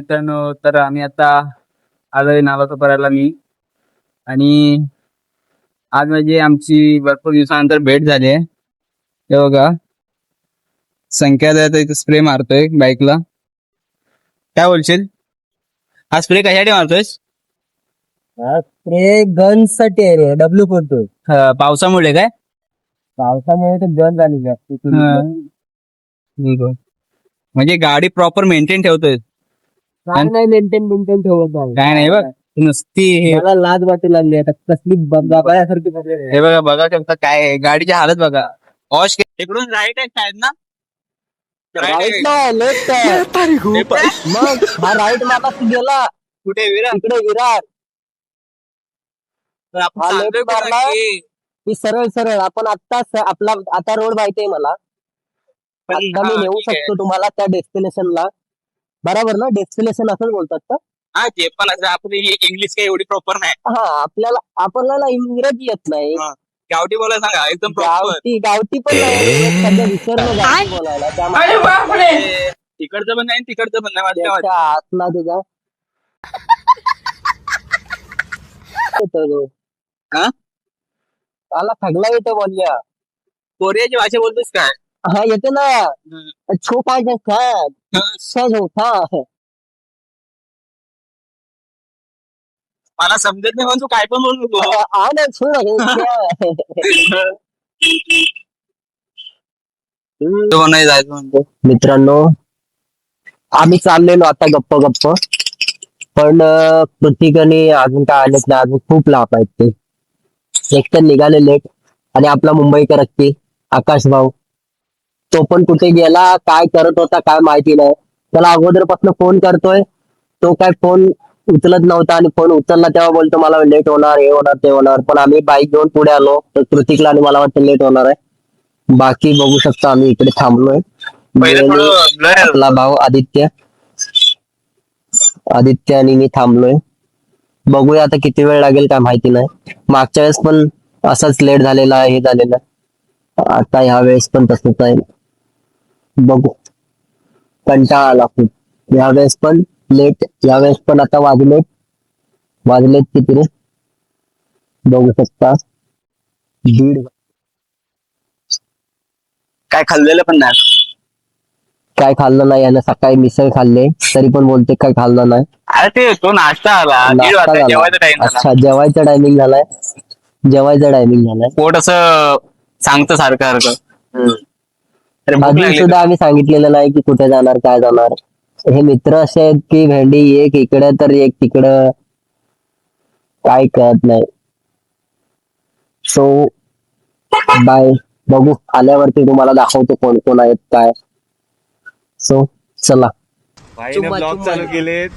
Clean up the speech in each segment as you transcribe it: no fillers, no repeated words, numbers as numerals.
मित्रांनो, तर आम्ही आता आलोय नालासोपाऱ्याला मी. आणि आज म्हणजे आमची भरपूर दिवसानंतर भेट झाली आहे. हे बघा, संख्या इथे स्प्रे मारतोय बाईकला. काय बोलशील? हा स्प्रे कशासाठी मारतोयस? स्प्रे गन साठी आहे रे, W42. पावसामुळे काय? पावसामुळे तर गन झालेली असते. ठीक आहे. म्हणजे गाडी प्रॉपर मेंटेन ठेवतोय? काय नाही मेंटेन ठेवत नाही. काय नाही बघ, नुसती हे. मला लाज वाटू लागली आता, कसली बाबासारखी झालेली आहे. हे बघा बघा शकता काय आहे. गाडीची हालत बघा. वॉश इकडून राईट आहे शायद ना? राईट नाही, लेफ्ट आहे. मग हा राईट मागास गेला कुठे विरा? तिकडे विरार. तर आपण हा सांगतोय left कुठं मारला. की ती सरळ सरळ आपण आपला आता रोड माहितीये मला. पण आता मी हा, नेऊ ठीक आहे. शकतो तुम्हाला त्या डेस्टिनेशनला. बरोबर ना, डेस्टिनेशन असं बोलतात का? हा, ते पण असं आपली इंग्लिश काही एवढी प्रॉपर नाही. हा, आपल्याला इंग्रजी येत नाही. हा. गावठी बोलायला सांगा एकदम प्रॉपर. गावठी पण नाही, सध्या विसरलो गावठी बोलायला. तिकडचं पण नाही तिकडचं पण नाही माझ्या त्याच्या आतला तुझा येतो तो. हा? त्याला सगळा येतो बोलल्या. कोरियाची भाषा बोलतोस काय? हा येते ना. छोटा सहज होता. मला समजत नाही म्हणून तू काय पण बोलू नको. ना तो नाही जायचं म्हणतो. मित्रांनो, आम्ही चाललेलो आता गप्प पण प्रत्येकाने अजून काय आलेच नाही. अजून खूप लांब आहेत ते. एक तर निघाले लेट. आणि आपला मुंबईकर अक्की आकाश भाऊ, तो पण कुठे गेला, काय करत होता काय माहिती नाही. त्याला अगोदरपासून फोन करतोय, तो काय फोन उचलत नव्हता. आणि फोन उचलला तेव्हा बोलतो मला लेट होणार, हे होणार ते होणार. पण आम्ही बाईक घेऊन पुढे आलो तर कृतिकला आणि मला वाटतं लेट होणार आहे. बाकी बघू शकता आम्ही इकडे थांबलोय. पहिलं थोडं blur आहे. आपला भाऊ आदित्य आणि मी थांबलोय. बघूया आता किती वेळ लागेल काय माहिती नाही. मागच्या वेळेस पण असाच लेट झालेला आहे, हे झालेलं आहे. आता ह्या वेळेस पण तसंच आहे. बघू, कंटाळा आला खूप. ह्या वेळेस पण लेट, ह्या वेळेस पण आता वाजलेत किती रे, बघू शकता 1:30. काय खाल्लेलं पण नाही. काय खाल्लं नाही यानं, सकाळी मिसळ खाल्ले तरी पण बोलते काय खाल्लं नाही. अरे ते तो नाश्ता आला, दीड नाश्ता वाजता झाला. जेवायचा टाइम झाला. अच्छा, जेवायचा टायमिंग झालाय. पोट असं सांगतं सारखं सारखं. अरे भूक अजून लागली सुद्धा आम्ही सांगितलेलं नाही की कुठे जाणार काय जाणार. हे मित्र असे आहेत की भेंडी एक इकडे तर एक तिकडं, काय कळत नाही. सो बाय, बघू आल्यावरती तुम्हाला दाखवतो कोण कोण आहेत काय. सो चला. भाईने ब्लॉग चालू केलेत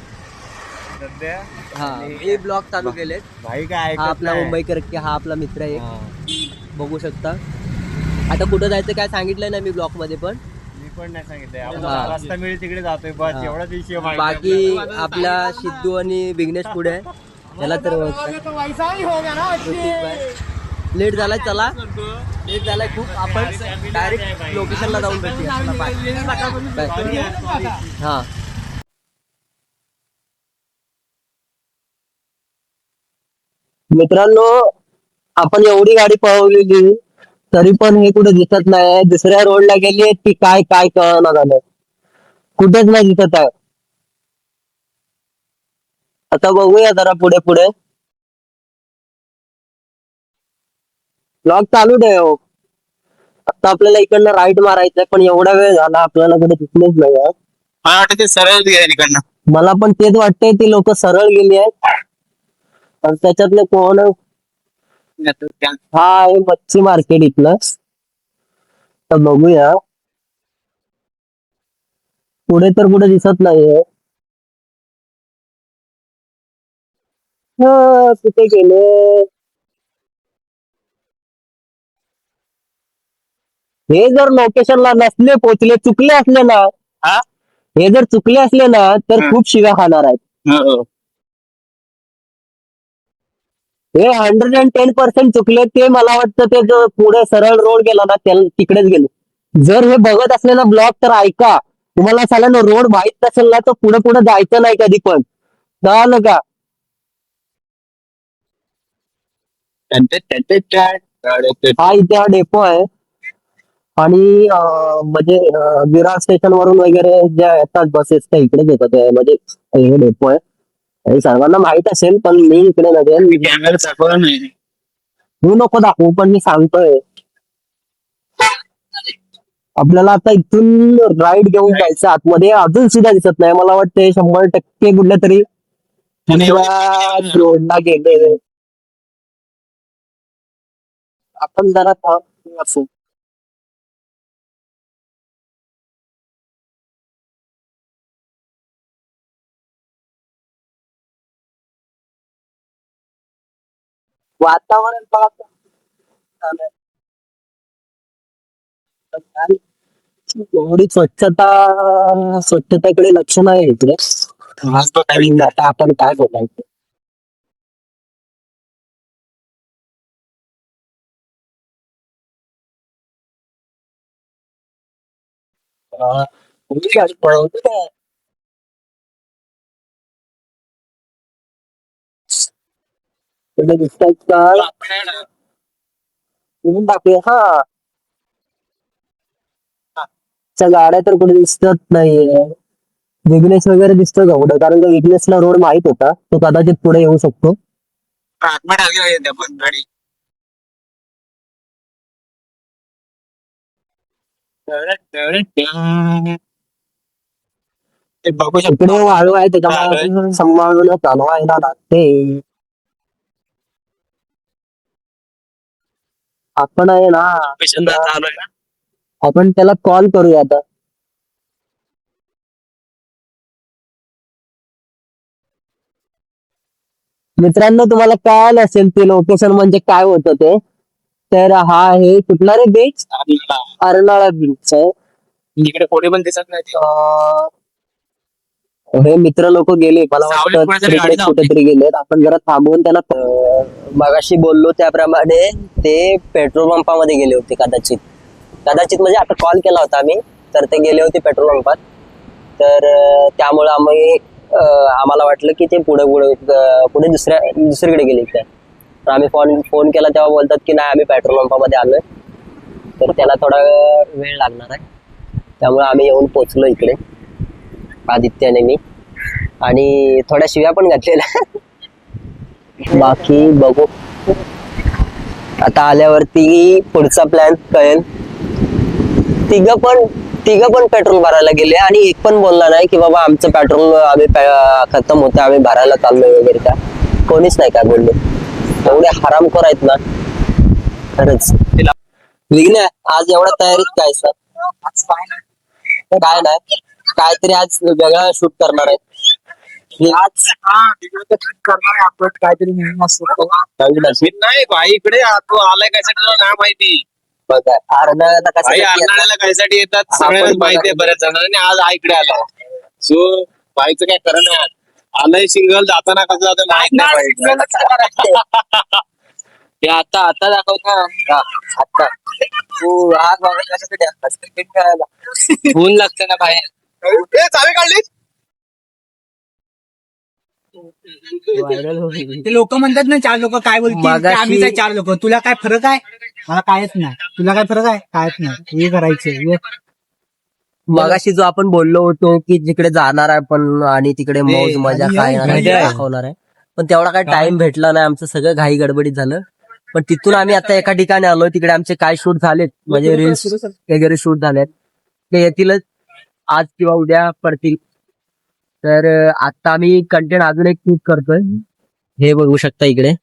सध्या. हे ब्लॉग चालू केलेत. भाई काय हा आपला मुंबईकर की हा आपला मित्र आहे, बघू शकता. आता कुठं जायचं काय सांगितलं नाही मी ब्लॉग मध्ये, पण मी पण नाही सांगितलंय. आपण हा. रस्ता मिळेल तिकडे जातोय बस, हा. एवढाच विषय माहिती बाकी आपल्याला. आपला सिद्धू आणि विघ्नेश पुढे आहे. त्याला तर लेट झालाय. चला, लेट झालाय खूप. आपण डायरेक्ट लोकेशनला जाऊन भेटूया. चला, बाय. हा, मित्रांनो, आपण एवढी गाडी पळवलेली तरी पण हे कुठे दिसत नाही. दुसऱ्या रोडला गेली की काय काय कळना झालं, कुठेच नाही दिसत आहे. आता बघूया जरा पुढे पुढे. ब्लॉग चालू ठेव. आता आपल्याला इकडनं राईट मारायचंय, पण एवढा वेळ झाला आपल्याला कुठे दिसलेच नाही आहे. मला वाटतं ते सरळ गेले तिकडनं. मला पण तेच वाटतंय, ती लोक सरळ गेली आहेत. आणि त्याच्यातले कोण, हा आहे मच्छी मार्केट इथलं. तर बघूया, पुढे तर कुठे दिसत नाहीये. कुठे गेले. हे जर लोकेशनला नसले पोचले, चुकले असले ना, हा? हे जर चुकले असले ना तर हा. खूप शिव्या खाणार आहेत. हे 110% चुकले. ते मला वाटतं ते जो पुढे सरळ रोड गेला ना तिकडेच गेले. जर हे बघत असले ना ब्लॉग तर ऐका, तुम्हाला सगळ्यांना रोड माहित नसेल ना तर पुढे पुढे जायचं नाही कधी पण, कळालं का? हा इथे हा डेपो आहे. आणि म्हणजे विरार स्टेशन वरून वगैरे ज्या येतात बसेस त्या इकडेच येतात, म्हणजे हे डेपो आहे. हे सर्वांना माहित असेल पण मी इकडे नसेल. कॅमेरा दाखवला नाही. तू नको दाखवू पण मी सांगतोय. आपल्याला आता इथून राईड घेऊन जायचं आतमध्ये, अजून सुद्धा दिसत नाही. मला वाटतं 100% कुठल्या तरी रोडला गेले. आपण जरा असू. वातावरण बघा. एवढी स्वच्छतेकडे लक्ष नाही इकडे. आता आपण काय बोलायचं. कुठली गाडी पळवते काय? कुठे दिसतायत का? तुम्ही दाखवूया. हा, त्या गाड्या तर कुठे दिसत नाहीये. विघ्नेश वगैरे दिसतो का कुठं? कारण का विघ्नेशला रोड माहित होता, तो कदाचित पुढे येऊ शकतो. बघू इकडे वाळू आहे त्याच्यामुळे सांभाळून चालवायला लागते. आपण आहे ना, आपण त्याला कॉल करूया आता. मित्रांनो तुम्हाला कळालं असेल ते लोकेशन म्हणजे काय होतं ते. तर हा आहे कुठला रे बीच? अर्नाळा बीच आहे. इकडे कोणी पण दिसत नाही. हे मित्र लोक गेले, मला सावलीत वाटतं कोणातरी गाडी तिकडे धावते. कुठेतरी गेलेत. आपण जरा थांबवून त्यांना मगाशी बोललो त्याप्रमाणे ते पेट्रोल पंपामध्ये गेले होते कदाचित. म्हणजे आता कॉल केला होता आम्ही, तर ते गेले होते पेट्रोल पंपात. तर त्यामुळे आम्हाला वाटलं की ते पुढे दुसरीकडे गेले. तर आम्ही फोन केला तेव्हा बोलतात की नाही आम्ही पेट्रोल पंपामध्ये आलोय. तर त्याला थोडा वेळ लागणार आहे, त्यामुळे आम्ही येऊन पोचलो इकडे आदित्याने मी. आणि थोड्या शिव्या पण घातलेल्या. बाकी बघू आता आल्यावरती पुढचा प्लॅन कळेल. तिघ पण पेट्रोल भरायला गेले आणि एक पण बोलला नाही की बाबा आमचं पेट्रोल आम्ही खतम होतं, आम्ही भरायला चाललोय वगैरे. का कोणीच नाही काय बोलले. एवढे हरामखोर आहेत ना खरंच. विघ्न आज एवढ्या तयारीत काय सर? काय नाही, काहीतरी आज वेगळा शूट करणार आहे. आज काहीतरी नाही भाई, इकडे तू आलाय कशासाठी तुला नाही माहिती. बघा अर्नाळ्याला भाई अर्नाळ्याला कायसाठी येतात सगळ्यांना माहिती आहे बऱ्याच जणांनी. आज इकडे आला सो बाईचं काय खरं नाही. आलंय सिंगल, जाताना कसं जातं माहित नाही. ते आता दाखवतो ना. आता तू आज बघा कशासाठी असतात क्रिकेट खेळायला. ऊन लागतं ना बाहेर. चावी काढली. ते लोक म्हणतात ना, 4 लोक काय बोलतील ते आम्हीच आहे 4 लोक. तुला काय फरक आहे? मला कायच नाही. तुला काय फरक आहे? कायच नाही. हे करायचं. मगाशी जो आपण बोललो होतो की जिकडे जाणार आहे पण आणि तिकडे मौज मजा काय दाखवणार आहे, पण तेवढा काही टाइम भेटला नाही. आमचं सगळं घाई गडबडीत झालं. पण तिथून आम्ही आता एका ठिकाणी आलो. तिकडे आमचे काय शूट झालेत, म्हणजे रील्स वगैरे शूट झालेत, ते येतीलच आज किंवा उद्या पडतील. तर आता आम्ही कंटेंट अजून एक शूट करतोय, हे बघू शकता इकडे.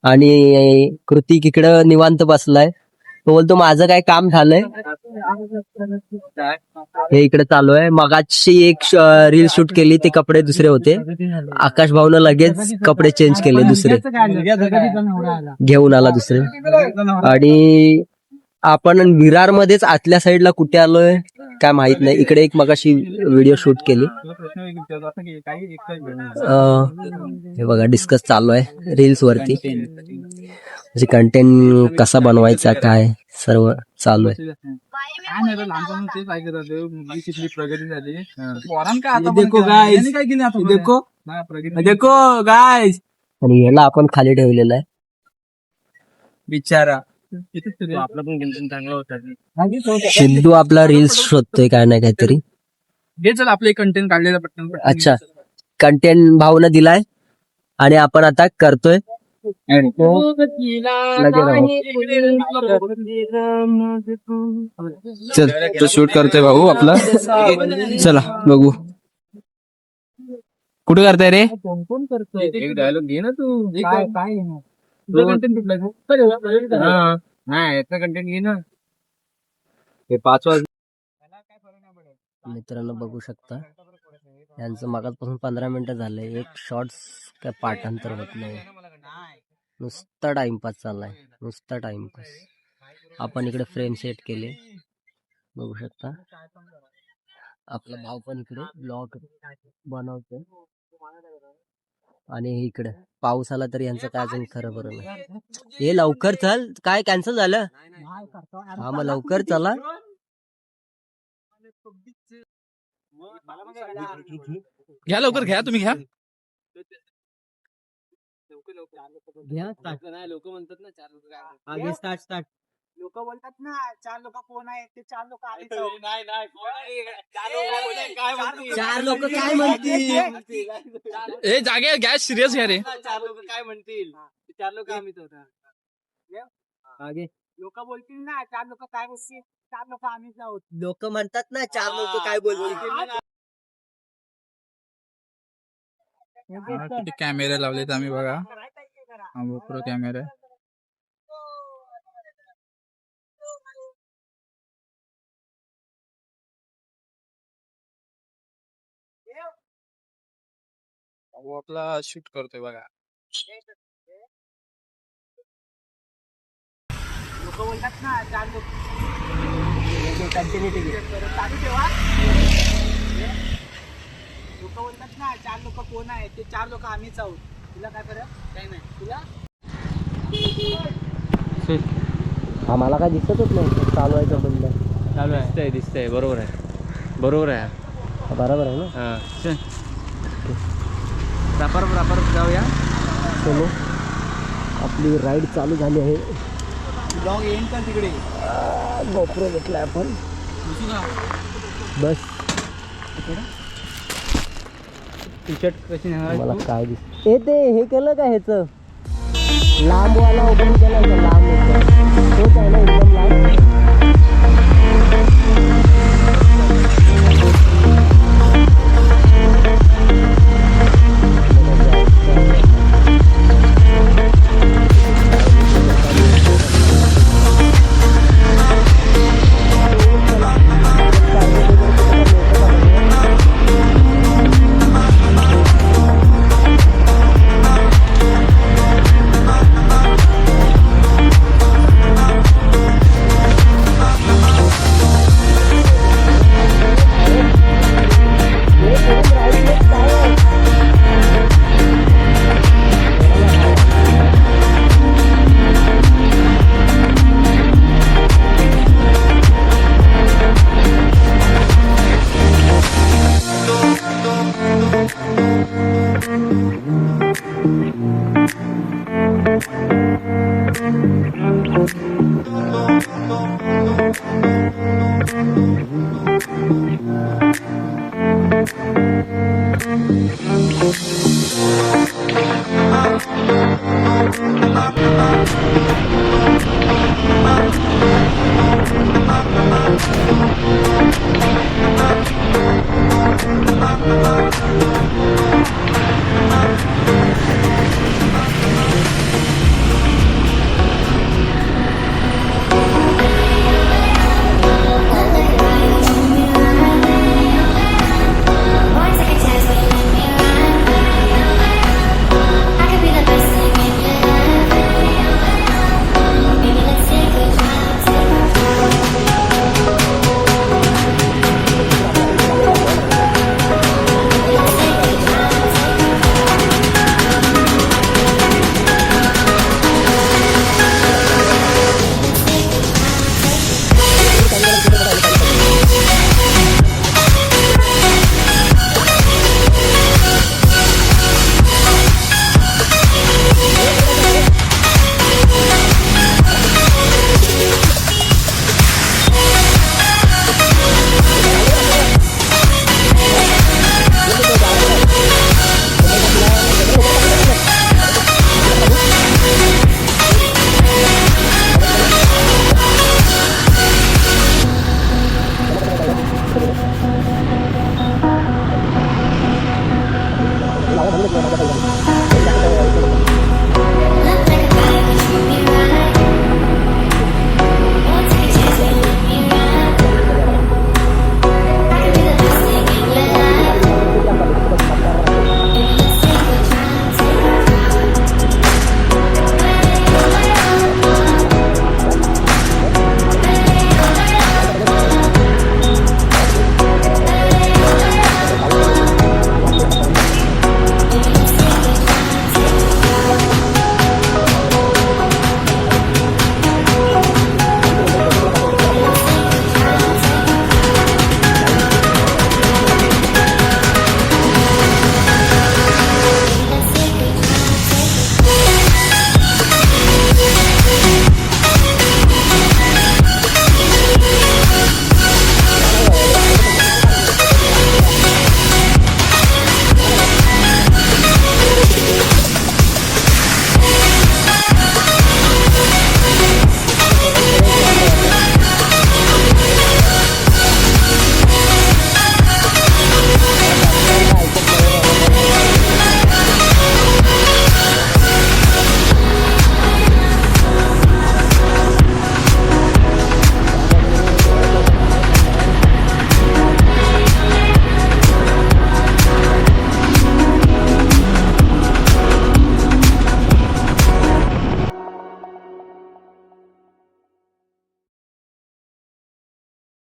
आणि कृतिक इकडं निवांत बसलाय. तो बोलतो माझं काय काम झालंय. हे इकडे चालू आहे. मगाशी एक रील शूट केली, ते कपडे दुसरे होते. आकाश भाऊनं लगेच कपडे चेंज केले, दुसरे घेऊन आला दुसरे. आणि आपण विरार मध्येच आतल्या साईडला कुठे आलोय काय माहित नाही. इकडे एक मगाशी व्हिडिओ शूट केली. हे बघा डिस्कस चालू आहे रील्स वरती, म्हणजे कंटेंट कसा बनवायचा काय सर्व चालू आहे. काय नाही रे, लहानपणी तेच ऐकत होते मुलगी किती प्रगती झाली पोरांना काय ये आता देखो पण केलं? guys. यांनी काय केलं आता ये देखो. नाही, प्रगती देखो गाइस आणि याला आपण खाली ठेवलेलं आहे. बिचारा इथेच तरी आपला पण गेलं चांगला होता सिद्धू आपला रील्स शोधतोय काय नाही काहीतरी. हे चल आपले कंटेंट काढलेला पटकन अच्छा, कंटेंट भावना दिलाय आणि आपण आता करतोय. चल तो शूट करतोय भाऊ आपला. चला बघू कुठे करताय रे. कोण करतोय एक डायलॉग घे ना तू. काय काय कंटेंट कुठला नाही याचा कंटेंट घे ना. हे 5 वाज मित्रांनो बघू शकता यांचं मागासपासून 15 मिनिटं झाले. एक शॉर्ट्स काय पाठांतर होत नाही. नुसता टाइमपास चाललाय, नुसता टाइमपास. आपण इकडे फ्रेम सेट केले बघू शकता. आपला भाऊ पण इकडे ब्लॉग बनवतो आणि इकडे पाऊस आला तर यांचं काय अजून खरं बरं नाही. हे लवकर चल, काय कॅन्सल झालं. हा मग लवकर चला. घ्या लवकर घ्या तुम्ही घ्या. लोक म्हणतात ना 4 लोक आगे स्टार्ट लोक बोलतात ना 4 लोक कोण आहे ते 4 लोक आले चार लोक काय म्हणतील. हे जागे गॅस सिरियस घ्या रे. 4 लोक काय म्हणतील 4 लोक आम्हीच होता आगे लोक बोलतील ना 4 लोक काय बोलतील 4 लोक आम्हीच आहोत लोक म्हणतात ना 4 लोक काय बोलतील. किती कॅमेरे लावलेत आम्ही बघा. हा गोप्रो कॅमेरा. आपला शूट करतोय बघा. लोक बोलतात ना 4 लोक कंटिन्युटी चालू ठेवा. लोक बोलतात ना 4 लोक कोण आहे ते 4 लोक आम्हीच आहोत. तुला काय फरक काय नाही तुला आम्हाला काय दिसतच नाही चालवायचं बंद. चालू आहे. दिसतंय बरोबर आहे, बरोबर आहे. बरोबर आहे ना. रापर जाऊया. चलो आपली राईड चालू झाली आहे. ब्लॉग येईन का तिकडे गोप्रो घेतलाय आपण. बस टी शर्ट कशी मला काय दिसत ते हे केलं का ह्याच लांब वाला ओपन केला का लांब होतं तोच आहे ना एकदम लांब. Thank you.